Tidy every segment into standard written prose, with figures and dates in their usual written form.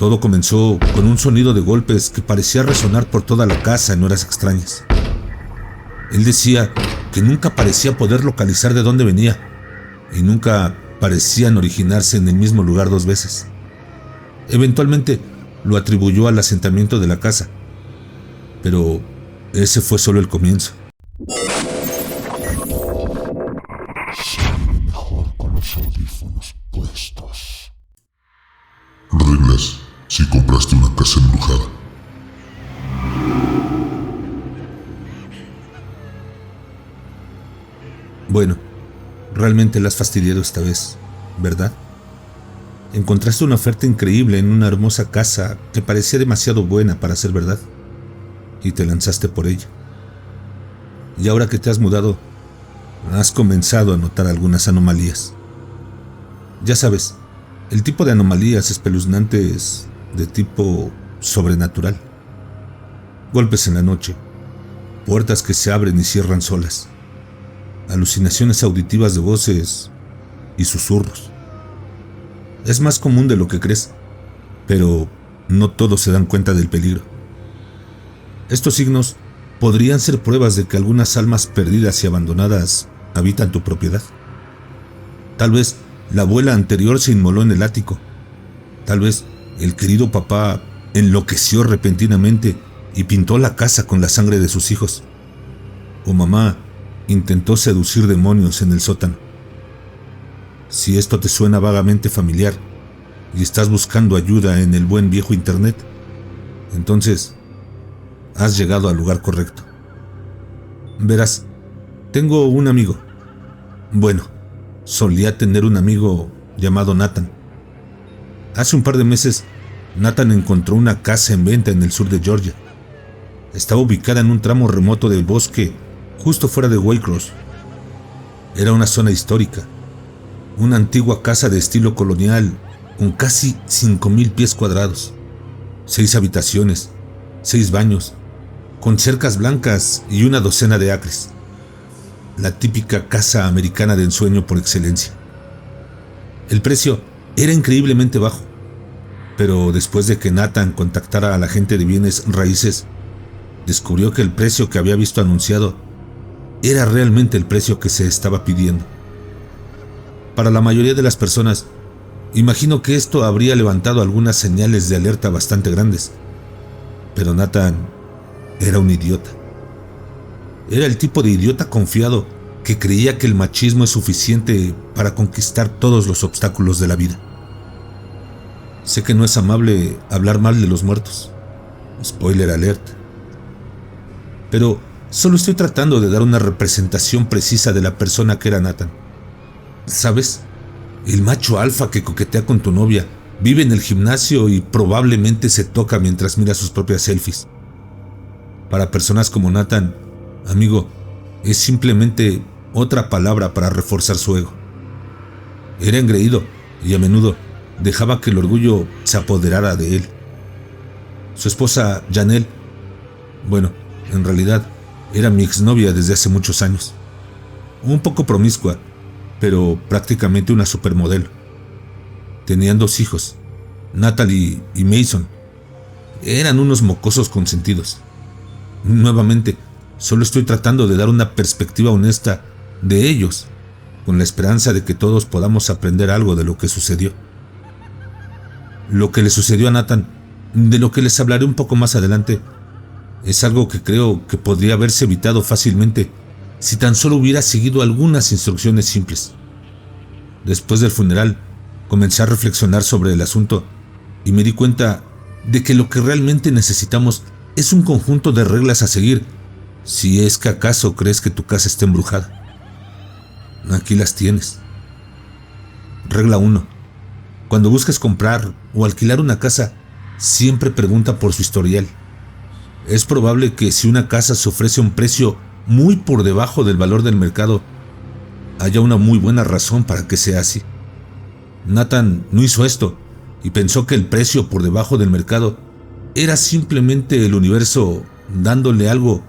Todo comenzó con un sonido de golpes que parecía resonar por toda la casa en horas extrañas. Él decía que nunca parecía poder localizar de dónde venía y nunca parecían originarse en el mismo lugar dos veces. Eventualmente lo atribuyó al asentamiento de la casa, pero ese fue solo el comienzo. Sale mejor con los audífonos puestos. Reglas si compraste una casa embrujada. Bueno, realmente la has fastidiado esta vez, ¿verdad? Encontraste una oferta increíble en una hermosa casa que parecía demasiado buena para ser verdad, y te lanzaste por ella. Y ahora que te has mudado, has comenzado a notar algunas anomalías. Ya sabes, el tipo de anomalías espeluznantes de tipo sobrenatural. Golpes en la noche, puertas que se abren y cierran solas, alucinaciones auditivas de voces y susurros. Es más común de lo que crees, pero no todos se dan cuenta del peligro. Estos signos podrían ser pruebas de que algunas almas perdidas y abandonadas habitan tu propiedad. Tal vez la abuela anterior se inmoló en el ático. Tal vez el querido papá enloqueció repentinamente y pintó la casa con la sangre de sus hijos. O mamá intentó seducir demonios en el sótano. Si esto te suena vagamente familiar y estás buscando ayuda en el buen viejo internet, entonces has llegado al lugar correcto. Verás, tengo un amigo. Bueno, solía tener un amigo llamado Nathan. Hace un par de meses, Nathan encontró una casa en venta en el sur de Georgia. Estaba ubicada en un tramo remoto del bosque, justo fuera de Waycross. Era una zona histórica, una antigua casa de estilo colonial con casi 5,000 pies cuadrados, 6 habitaciones, 6 baños, con cercas blancas y una docena de acres. La típica casa americana de ensueño por excelencia. El precio era increíblemente bajo, pero después de que Nathan contactara a la gente de bienes raíces, descubrió que el precio que había visto anunciado era realmente el precio que se estaba pidiendo. Para la mayoría de las personas, imagino que esto habría levantado algunas señales de alerta bastante grandes, pero Nathan era un idiota. Era el tipo de idiota confiado que creía que el machismo es suficiente para conquistar todos los obstáculos de la vida. Sé que no es amable hablar mal de los muertos. Spoiler alert. Pero solo estoy tratando de dar una representación precisa de la persona que era Nathan. ¿Sabes? El macho alfa que coquetea con tu novia, vive en el gimnasio y probablemente se toca mientras mira sus propias selfies. Para personas como Nathan, amigo, es simplemente otra palabra para reforzar su ego. Era engreído y a menudo dejaba que el orgullo se apoderara de él. Su esposa, Janelle, bueno, en realidad era mi exnovia desde hace muchos años. Un poco promiscua, pero prácticamente una supermodelo. Tenían 2 hijos, Natalie y Mason. Eran unos mocosos consentidos. Nuevamente, solo estoy tratando de dar una perspectiva honesta de ellos, con la esperanza de que todos podamos aprender algo de lo que sucedió. Lo que le sucedió a Nathan, de lo que les hablaré un poco más adelante, es algo que creo que podría haberse evitado fácilmente si tan solo hubiera seguido algunas instrucciones simples. Después del funeral, comencé a reflexionar sobre el asunto y me di cuenta de que lo que realmente necesitamos es un conjunto de reglas a seguir, si es que acaso crees que tu casa está embrujada. Aquí las tienes. Regla 1. Cuando busques comprar o alquilar una casa, siempre pregunta por su historial. Es probable que si una casa se ofrece a un precio muy por debajo del valor del mercado, haya una muy buena razón para que sea así. Nathan no hizo esto y pensó que el precio por debajo del mercado era simplemente el universo dándole algo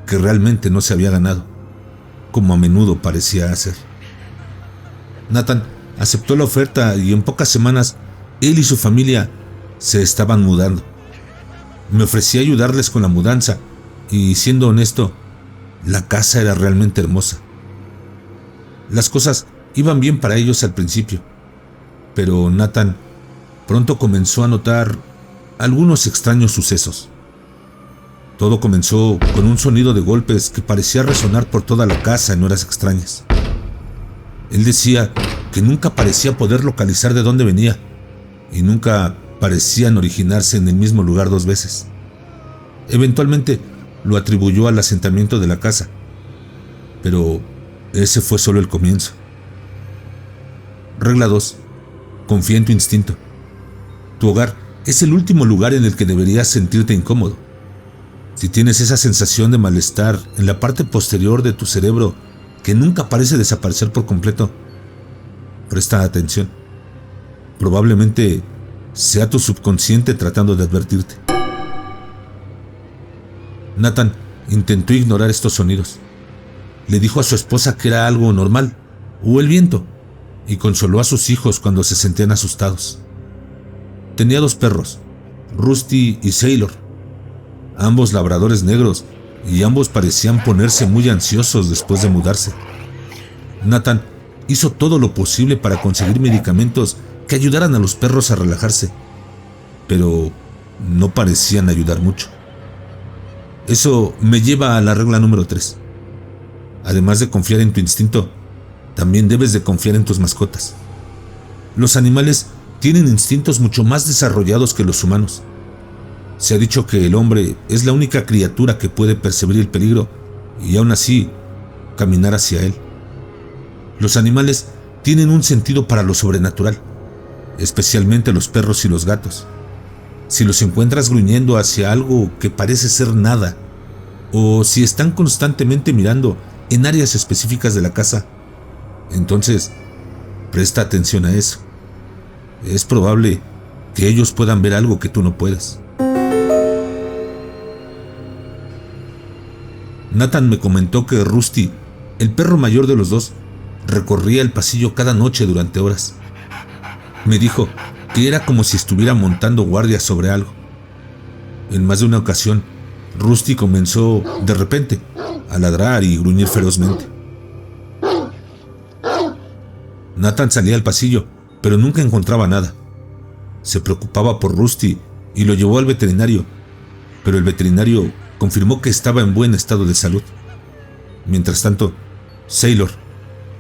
que realmente no se había ganado, como a menudo parecía hacer. Nathan aceptó la oferta y en pocas semanas él y su familia se estaban mudando. Me ofrecí a ayudarles con la mudanza y, siendo honesto, la casa era realmente hermosa. Las cosas iban bien para ellos al principio, pero Nathan pronto comenzó a notar algunos extraños sucesos. Todo comenzó con un sonido de golpes que parecía resonar por toda la casa en horas extrañas. Él decía que nunca parecía poder localizar de dónde venía y nunca parecían originarse en el mismo lugar dos veces. Eventualmente lo atribuyó al asentamiento de la casa, pero ese fue solo el comienzo. Regla 2. Confía en tu instinto. Tu hogar es el último lugar en el que deberías sentirte incómodo. Si tienes esa sensación de malestar en la parte posterior de tu cerebro que nunca parece desaparecer por completo, presta atención. Probablemente sea tu subconsciente tratando de advertirte. Nathan intentó ignorar estos sonidos. Le dijo a su esposa que era algo normal, o el viento, y consoló a sus hijos cuando se sentían asustados. Tenía 2 perros, Rusty y Sailor, ambos labradores negros, y ambos parecían ponerse muy ansiosos después de mudarse. Nathan hizo todo lo posible para conseguir medicamentos que ayudaran a los perros a relajarse, pero no parecían ayudar mucho. Eso me lleva a la regla número 3. Además de confiar en tu instinto, también debes de confiar en tus mascotas. Los animales tienen instintos mucho más desarrollados que los humanos. Se ha dicho que el hombre es la única criatura que puede percibir el peligro y aún así caminar hacia él. Los animales tienen un sentido para lo sobrenatural, especialmente los perros y los gatos. Si los encuentras gruñendo hacia algo que parece ser nada, o si están constantemente mirando en áreas específicas de la casa, entonces presta atención a eso. Es probable que ellos puedan ver algo que tú no puedes. Nathan me comentó que Rusty, el perro mayor de los dos, recorría el pasillo cada noche durante horas. Me dijo que era como si estuviera montando guardia sobre algo. En más de una ocasión, Rusty comenzó, de repente, a ladrar y gruñir ferozmente. Nathan salía al pasillo, pero nunca encontraba nada. Se preocupaba por Rusty y lo llevó al veterinario, pero el veterinario confirmó que estaba en buen estado de salud. Mientras tanto, Sailor,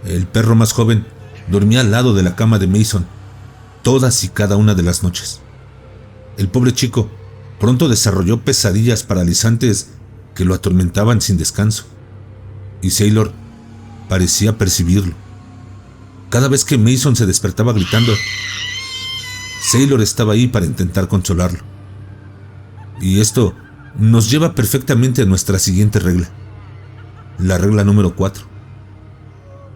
el perro más joven, dormía al lado de la cama de Mason todas y cada una de las noches. El pobre chico pronto desarrolló pesadillas paralizantes que lo atormentaban sin descanso, y Sailor parecía percibirlo. Cada vez que Mason se despertaba gritando, Sailor estaba ahí para intentar consolarlo. Y esto nos lleva perfectamente a nuestra siguiente regla, la regla número 4.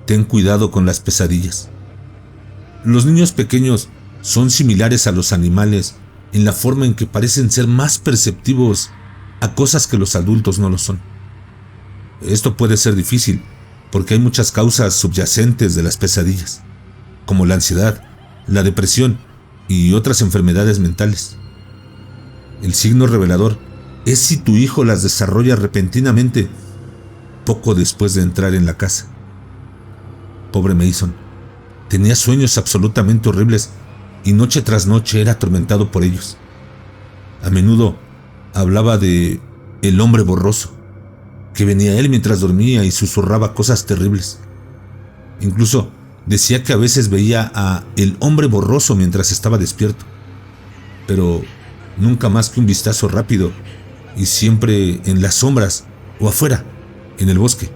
Ten cuidado con las pesadillas. Los niños pequeños son similares a los animales en la forma en que parecen ser más perceptivos a cosas que los adultos no lo son. Esto puede ser difícil porque hay muchas causas subyacentes de las pesadillas, como la ansiedad, la depresión y otras enfermedades mentales. El signo revelador es si tu hijo las desarrolla repentinamente poco después de entrar en la casa. Pobre Mason, tenía sueños absolutamente horribles y noche tras noche era atormentado por ellos. A menudo hablaba de el hombre borroso, que venía a él mientras dormía y susurraba cosas terribles. Incluso decía que a veces veía a el hombre borroso mientras estaba despierto, pero nunca más que un vistazo rápido y siempre en las sombras o afuera, en el bosque.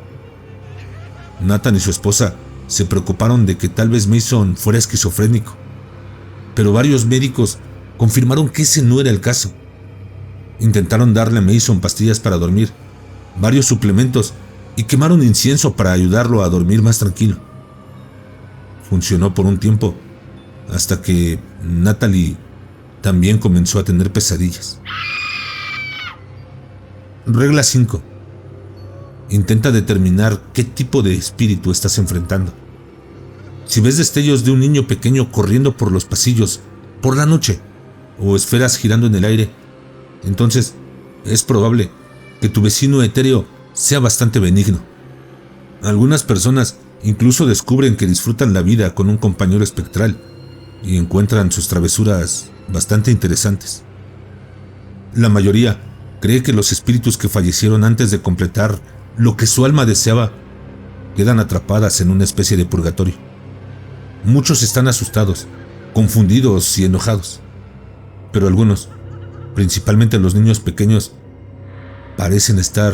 Nathan y su esposa se preocuparon de que tal vez Mason fuera esquizofrénico, pero varios médicos confirmaron que ese no era el caso. Intentaron darle a Mason pastillas para dormir, varios suplementos y quemaron incienso para ayudarlo a dormir más tranquilo. Funcionó por un tiempo, hasta que Natalie también comenzó a tener pesadillas. Regla 5. Intenta determinar qué tipo de espíritu estás enfrentando. Si ves destellos de un niño pequeño corriendo por los pasillos por la noche, o esferas girando en el aire, entonces es probable que tu vecino etéreo sea bastante benigno. Algunas personas incluso descubren que disfrutan la vida con un compañero espectral y encuentran sus travesuras bastante interesantes. La mayoría cree que los espíritus que fallecieron antes de completar lo que su alma deseaba quedan atrapadas en una especie de purgatorio. Muchos están asustados, confundidos y enojados, pero algunos, principalmente los niños pequeños, parecen estar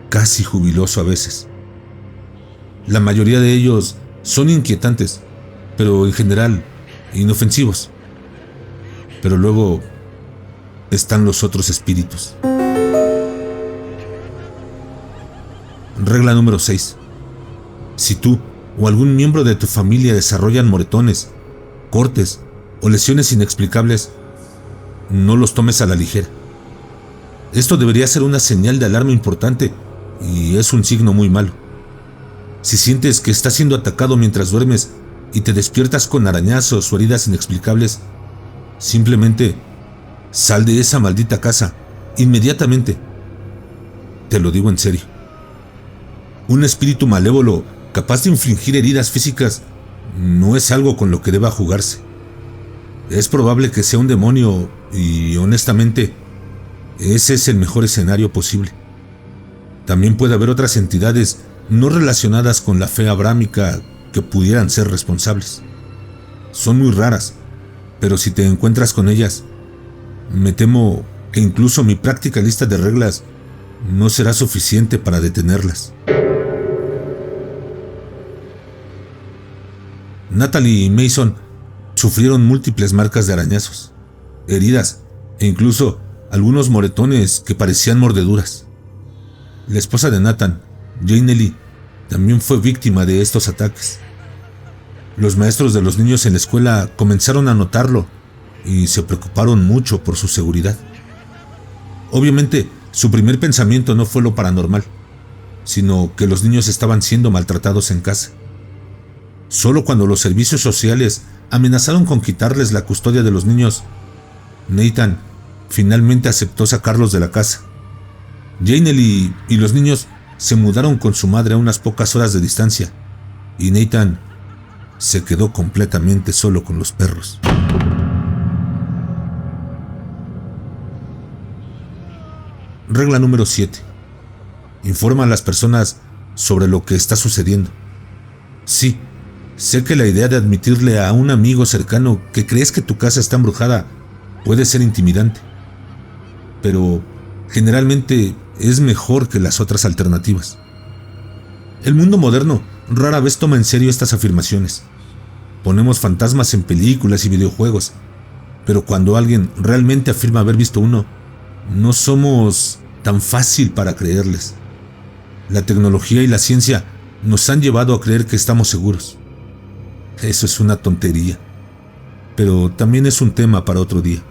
casi jubilosos a veces. La mayoría de ellos son inquietantes, pero en general inofensivos. Pero luego están los otros espíritus. Regla número 6. Si tú o algún miembro de tu familia desarrollan moretones, cortes o lesiones inexplicables, no los tomes a la ligera. Esto debería ser una señal de alarma importante y es un signo muy malo. Si sientes que estás siendo atacado mientras duermes y te despiertas con arañazos o heridas inexplicables, simplemente sal de esa maldita casa inmediatamente. Te lo digo en serio. Un espíritu malévolo capaz de infligir heridas físicas no es algo con lo que deba jugarse. Es probable que sea un demonio y, honestamente, ese es el mejor escenario posible. También puede haber otras entidades no relacionadas con la fe abrámica que pudieran ser responsables. Son muy raras, pero si te encuentras con ellas, me temo que incluso mi práctica lista de reglas no será suficiente para detenerlas. Natalie y Mason sufrieron múltiples marcas de arañazos, heridas e incluso algunos moretones que parecían mordeduras. La esposa de Nathan, Jane Lee, también fue víctima de estos ataques. Los maestros de los niños en la escuela comenzaron a notarlo y se preocuparon mucho por su seguridad. Obviamente, su primer pensamiento no fue lo paranormal, sino que los niños estaban siendo maltratados en casa. Solo cuando los servicios sociales amenazaron con quitarles la custodia de los niños, Nathan finalmente aceptó sacarlos de la casa. Jane Lee y los niños se mudaron con su madre a unas pocas horas de distancia, y Nathan se quedó completamente solo con los perros. Regla número 7. Informa a las personas sobre lo que está sucediendo. Sí, sé que la idea de admitirle a un amigo cercano que crees que tu casa está embrujada puede ser intimidante, pero generalmente es mejor que las otras alternativas. El mundo moderno rara vez toma en serio estas afirmaciones. Ponemos fantasmas en películas y videojuegos, pero cuando alguien realmente afirma haber visto uno, no somos tan fácil para creerles. La tecnología y la ciencia nos han llevado a creer que estamos seguros. Eso es una tontería, pero también es un tema para otro día.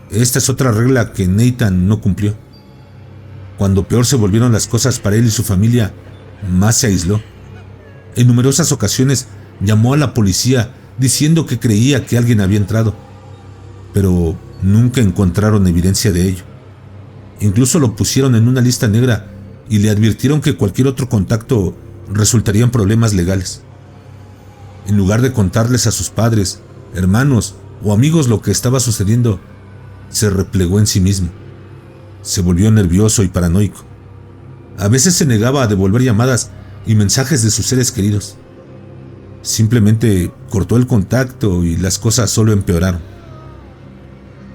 Esta es otra regla que Nathan no cumplió. Cuando peor se volvieron las cosas para él y su familia, más se aisló. En numerosas ocasiones llamó a la policía diciendo que creía que alguien había entrado, pero nunca encontraron evidencia de ello. Incluso lo pusieron en una lista negra y le advirtieron que cualquier otro contacto resultaría en problemas legales. En lugar de contarles a sus padres, hermanos o amigos lo que estaba sucediendo, se replegó en sí mismo. Se volvió nervioso y paranoico. A veces se negaba a devolver llamadas y mensajes de sus seres queridos. Simplemente cortó el contacto y las cosas solo empeoraron.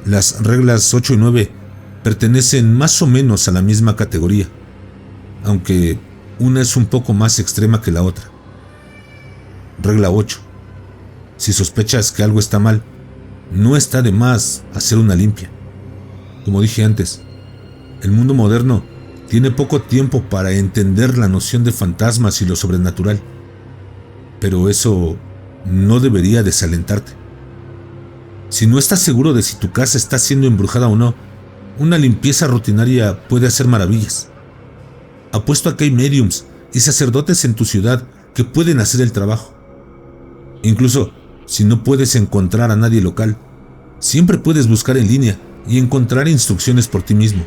Las reglas 8 y 9 pertenecen más o menos a la misma categoría, aunque una es un poco más extrema que la otra. Regla 8. Si sospechas que algo está mal, no está de más hacer una limpia. Como dije antes, el mundo moderno tiene poco tiempo para entender la noción de fantasmas y lo sobrenatural, pero eso no debería desalentarte. Si no estás seguro de si tu casa está siendo embrujada o no, una limpieza rutinaria puede hacer maravillas. Apuesto a que hay mediums y sacerdotes en tu ciudad que pueden hacer el trabajo. Incluso si no puedes encontrar a nadie local, Siempre puedes buscar en línea y encontrar instrucciones por ti mismo.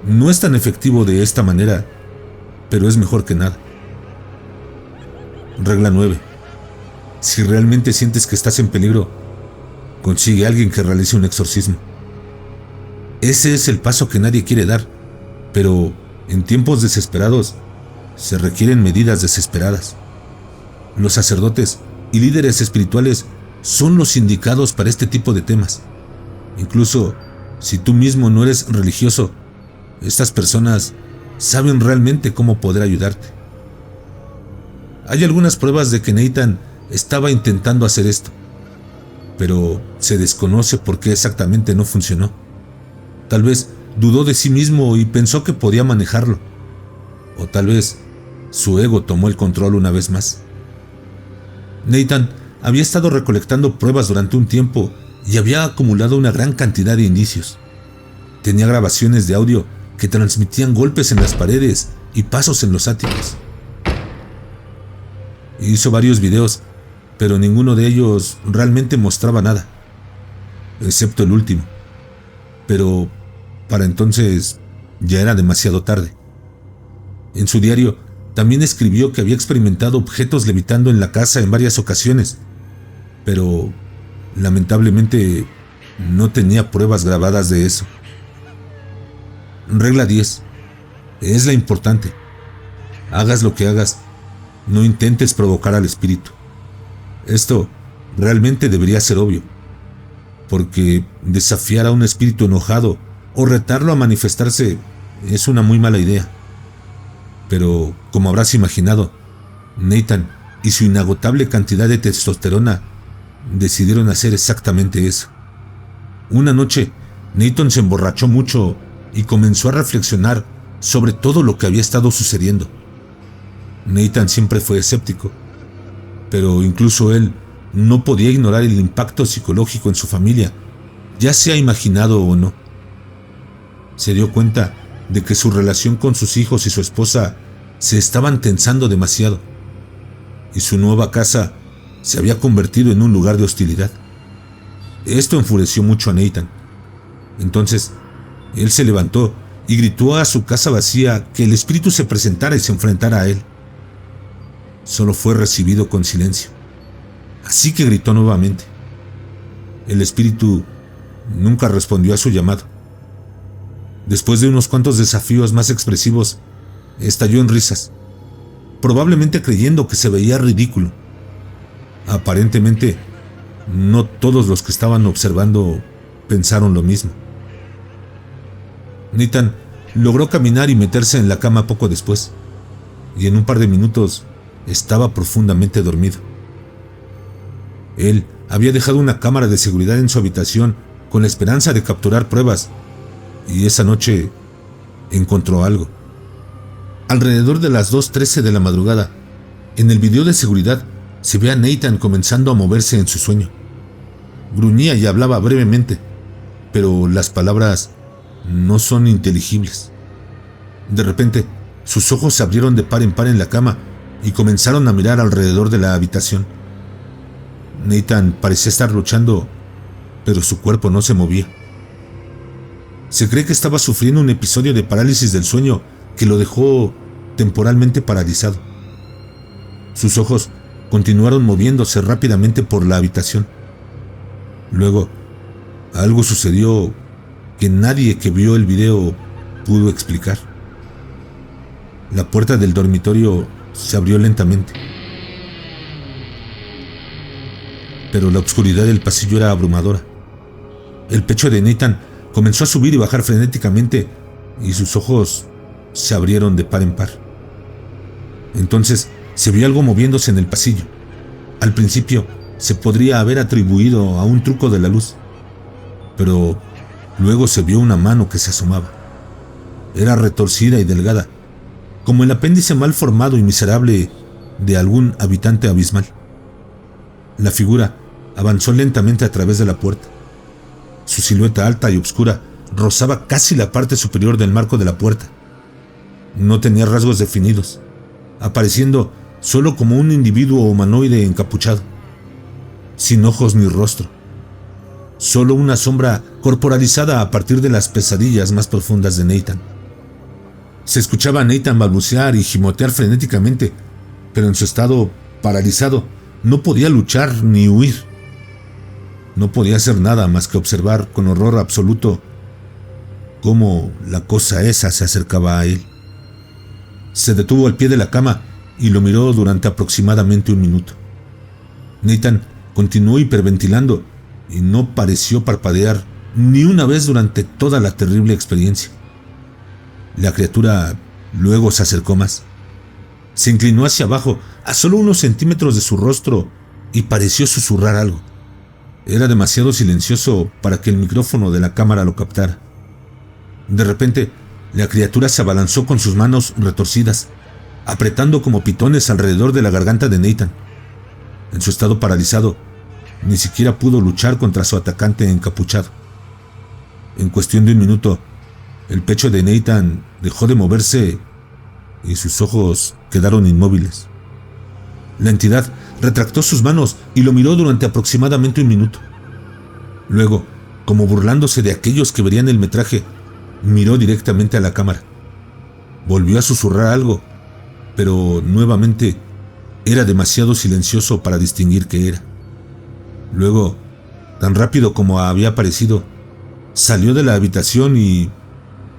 No es tan efectivo de esta manera, pero es mejor que nada. Regla 9. Si realmente sientes que estás en peligro, consigue a alguien que realice un exorcismo. Ese es el paso que nadie quiere dar, pero en tiempos desesperados se requieren medidas desesperadas. Los sacerdotes y líderes espirituales son los indicados para este tipo de temas. Incluso si tú mismo no eres religioso, estas personas saben realmente cómo poder ayudarte. Hay algunas pruebas de que Nathan estaba intentando hacer esto, pero se desconoce por qué exactamente no funcionó. Tal vez dudó de sí mismo y pensó que podía manejarlo, o tal vez su ego tomó el control una vez más. Nathan había estado recolectando pruebas durante un tiempo y había acumulado una gran cantidad de indicios. Tenía grabaciones de audio que transmitían golpes en las paredes y pasos en los áticos. Hizo varios videos, pero ninguno de ellos realmente mostraba nada, excepto el último. Pero para entonces ya era demasiado tarde. En su diario también escribió que había experimentado objetos levitando en la casa en varias ocasiones, pero lamentablemente no tenía pruebas grabadas de eso. Regla 10. Es la importante. Hagas lo que hagas, no intentes provocar al espíritu. Esto realmente debería ser obvio, porque desafiar a un espíritu enojado o retarlo a manifestarse es una muy mala idea. Pero, como habrás imaginado, Nathan y su inagotable cantidad de testosterona decidieron hacer exactamente eso. Una noche, Nathan se emborrachó mucho y comenzó a reflexionar sobre todo lo que había estado sucediendo. Nathan siempre fue escéptico, pero incluso él no podía ignorar el impacto psicológico en su familia, ya sea imaginado o no. Se dio cuenta de que su relación con sus hijos y su esposa se estaban tensando demasiado, y su nueva casa se había convertido en un lugar de hostilidad. Esto enfureció mucho a Nathan. Entonces, él se levantó y gritó a su casa vacía que el espíritu se presentara y se enfrentara a él. Solo fue recibido con silencio. Así que gritó nuevamente. El espíritu nunca respondió a su llamado. Después de unos cuantos desafíos más expresivos, estalló en risas, probablemente creyendo que se veía ridículo. Aparentemente, no todos los que estaban observando pensaron lo mismo. Nathan logró caminar y meterse en la cama poco después, y en un par de minutos estaba profundamente dormido. Él había dejado una cámara de seguridad en su habitación con la esperanza de capturar pruebas, y esa noche encontró algo. Alrededor de las 2:13 de la madrugada, en el video de seguridad se ve a Nathan comenzando a moverse en su sueño. Gruñía y hablaba brevemente, pero las palabras no son inteligibles. De repente, sus ojos se abrieron de par en par en la cama y comenzaron a mirar alrededor de la habitación. Nathan parecía estar luchando, pero su cuerpo no se movía. Se cree que estaba sufriendo un episodio de parálisis del sueño que lo dejó temporalmente paralizado. Sus ojos continuaron moviéndose rápidamente por la habitación. Luego, algo sucedió que nadie que vio el video pudo explicar. La puerta del dormitorio se abrió lentamente, pero la oscuridad del pasillo era abrumadora. El pecho de Nathan comenzó a subir y bajar frenéticamente, y sus ojos se abrieron de par en par. Entonces se vio algo moviéndose en el pasillo. Al principio se podría haber atribuido a un truco de la luz, pero luego se vio una mano que se asomaba. Era retorcida y delgada, como el apéndice mal formado y miserable de algún habitante abismal. La figura avanzó lentamente a través de la puerta. Su silueta alta y oscura rozaba casi la parte superior del marco de la puerta. No tenía rasgos definidos, apareciendo solo como un individuo humanoide encapuchado, sin ojos ni rostro. solo una sombra corporalizada a partir de las pesadillas más profundas de Nathan. Se escuchaba a Nathan balbucear y gimotear frenéticamente, pero en su estado paralizado no podía luchar ni huir. No podía hacer nada más que observar con horror absoluto cómo la cosa esa se acercaba a él. Se detuvo al pie de la cama y lo miró durante aproximadamente 1 minuto. Nathan continuó hiperventilando y no pareció parpadear ni una vez durante toda la terrible experiencia. La criatura luego se acercó más. Se inclinó hacia abajo, a solo unos centímetros de su rostro, y pareció susurrar algo. Era demasiado silencioso para que el micrófono de la cámara lo captara. De repente, la criatura se abalanzó con sus manos retorcidas, apretando como pitones alrededor de la garganta de Nathan. En su estado paralizado, ni siquiera pudo luchar contra su atacante encapuchado. En cuestión de 1 minuto, el pecho de Nathan dejó de moverse y sus ojos quedaron inmóviles. La entidad retractó sus manos y lo miró durante aproximadamente 1 minuto. Luego, como burlándose de aquellos que verían el metraje, miró directamente a la cámara. Volvió a susurrar algo, pero nuevamente era demasiado silencioso para distinguir qué era. Luego, tan rápido como había aparecido, salió de la habitación y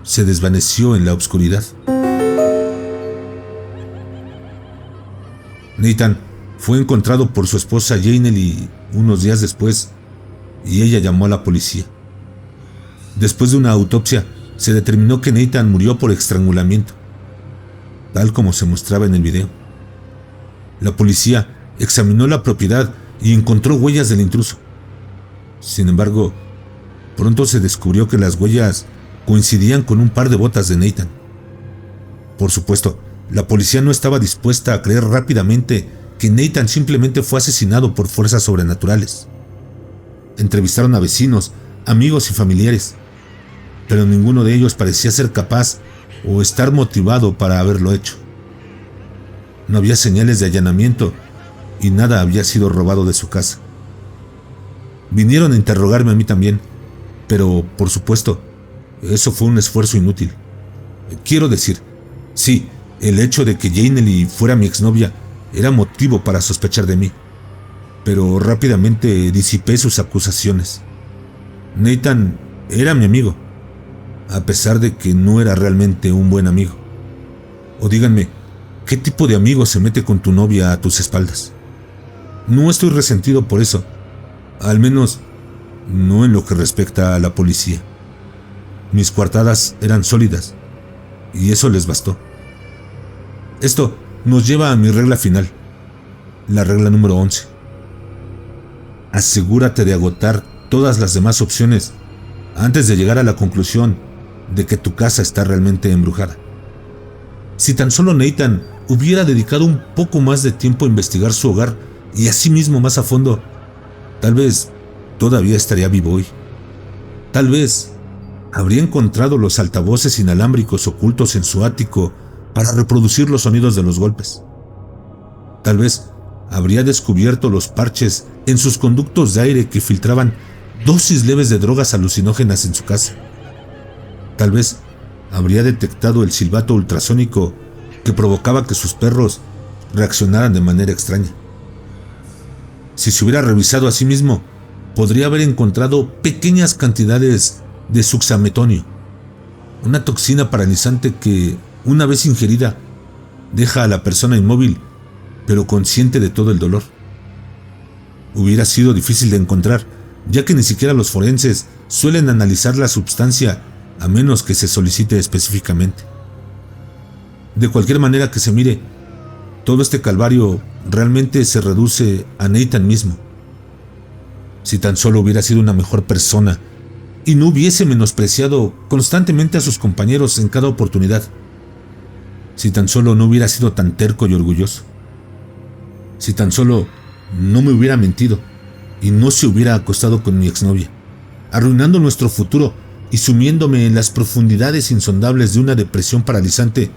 se desvaneció en la oscuridad. Nathan fue encontrado por su esposa Janelle unos días después, y ella llamó a la policía. Después de una autopsia, se determinó que Nathan murió por estrangulamiento, tal como se mostraba en el video. La policía examinó la propiedad y encontró huellas del intruso. Sin embargo, pronto se descubrió que las huellas coincidían con un par de botas de Nathan. Por supuesto, la policía no estaba dispuesta a creer rápidamente que Nathan simplemente fue asesinado por fuerzas sobrenaturales. Entrevistaron a vecinos, amigos y familiares, pero ninguno de ellos parecía ser capaz o estar motivado para haberlo hecho. No había señales de allanamiento y nada había sido robado de su casa. Vinieron a interrogarme a mí también, pero, por supuesto, eso fue un esfuerzo inútil. Quiero decir, sí, el hecho de que Janelle fuera mi exnovia era motivo para sospechar de mí, pero rápidamente disipé sus acusaciones. Nathan era mi amigo, a pesar de que no era realmente un buen amigo. O díganme, ¿qué tipo de amigo se mete con tu novia a tus espaldas? No estoy resentido por eso, al menos no en lo que respecta a la policía. Mis coartadas eran sólidas, y eso les bastó. Esto nos lleva a mi regla final, la regla número 11. Asegúrate de agotar todas las demás opciones antes de llegar a la conclusión de que tu casa está realmente embrujada. Si tan solo Nathan hubiera dedicado un poco más de tiempo a investigar su hogar y asimismo más a fondo, tal vez todavía estaría vivo hoy. Tal vez habría encontrado los altavoces inalámbricos ocultos en su ático para reproducir los sonidos de los golpes. Tal vez habría descubierto los parches en sus conductos de aire que filtraban dosis leves de drogas alucinógenas en su casa. Tal vez habría detectado el silbato ultrasónico que provocaba que sus perros reaccionaran de manera extraña. Si se hubiera revisado a sí mismo, podría haber encontrado pequeñas cantidades de suxametonio, una toxina paralizante que, una vez ingerida, deja a la persona inmóvil, pero consciente de todo el dolor. Hubiera sido difícil de encontrar, ya que ni siquiera los forenses suelen analizar la sustancia a menos que se solicite específicamente. De cualquier manera que se mire, todo este calvario realmente se reduce a Nathan mismo. Si tan solo hubiera sido una mejor persona y no hubiese menospreciado constantemente a sus compañeros en cada oportunidad. Si tan solo no hubiera sido tan terco y orgulloso. Si tan solo no me hubiera mentido y no se hubiera acostado con mi exnovia, arruinando nuestro futuro y sumiéndome en las profundidades insondables de una depresión paralizante,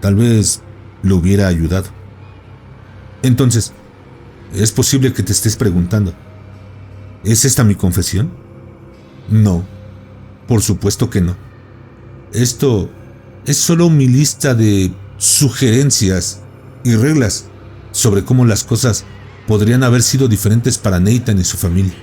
tal vez lo hubiera ayudado. Entonces, es posible que te estés preguntando, ¿Es esta mi confesión? No, por supuesto que no. Esto es solo mi lista de sugerencias y reglas sobre cómo las cosas podrían haber sido diferentes para Nathan y su familia.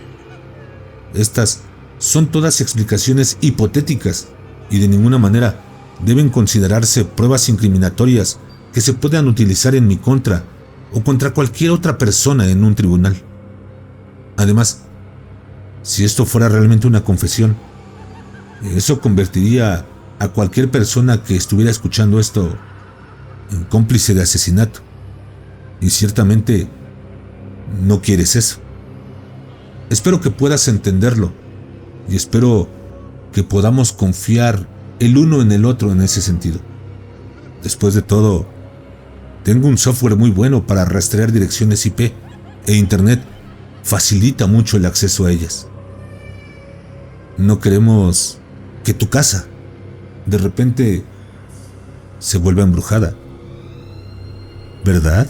Estas son todas explicaciones hipotéticas y de ninguna manera deben considerarse pruebas incriminatorias que se puedan utilizar en mi contra o contra cualquier otra persona en un tribunal. Además, si esto fuera realmente una confesión, eso convertiría a cualquier persona que estuviera escuchando esto en cómplice de asesinato. Y ciertamente no quieres eso. Espero que puedas entenderlo y espero que podamos confiar el uno en el otro en ese sentido. Después de todo, tengo un software muy bueno para rastrear direcciones IP e Internet facilita mucho el acceso a ellas. No queremos que tu casa de repente se vuelva embrujada, ¿verdad?